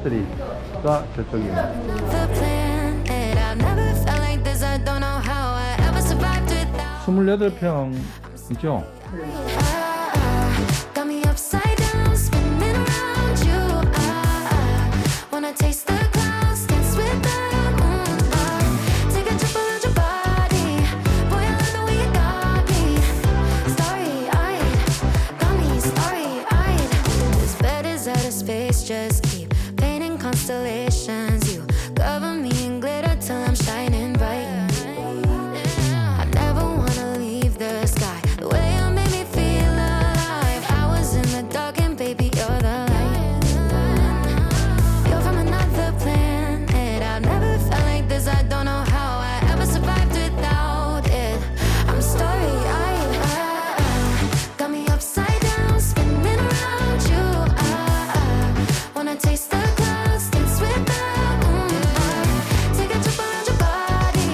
레스트리가 저쪽입니다. 28평이죠? Just keep painting constellations. You cover me in glitter till I'm shining bright. I never wanna leave the sky. The way you made me feel alive. I was in the dark and baby you're the light. You're from another planet. I've never felt like this. I don't know how I ever survived without it. I'm starry-eyed. Got me upside down, spinning around you. Wanna taste the clouds, dance with the moonlight. Take a trip around your body.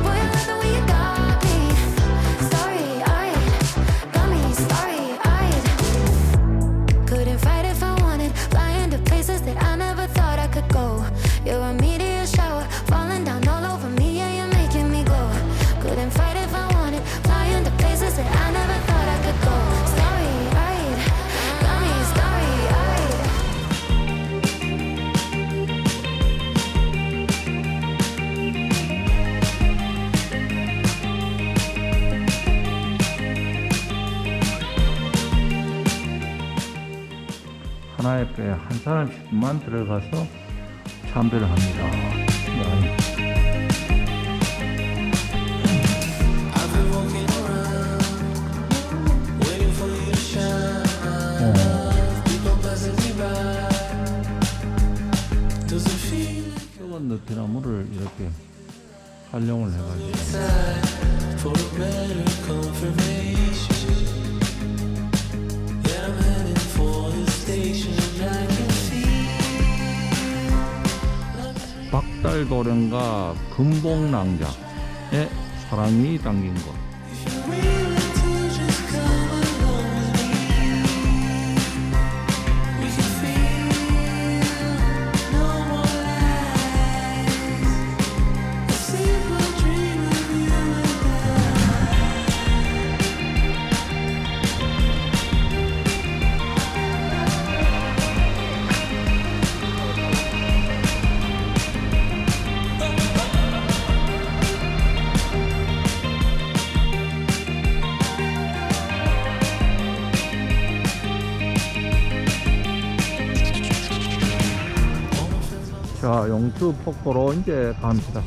Boy, I love the way you got me. Starry-eyed, got me starry-eyed. Couldn't fight if I wanted. Flying to places that I never thought I could go. You're a meteor shower, falling down all over me. Yeah, you're making me glow. Couldn't fight if I wanted. Flying to places that I never thought I could go. Starry-eyed, got me starry-eyed. 하나의 배에 한 사람씩만 들어가서 참배를 합니다. 썩은 느티나무를 이렇게 활용을 해가지고 박달도령과 금봉낭자의 사랑이 담긴 것. 자, 용주 폭포로 이제 갑니다.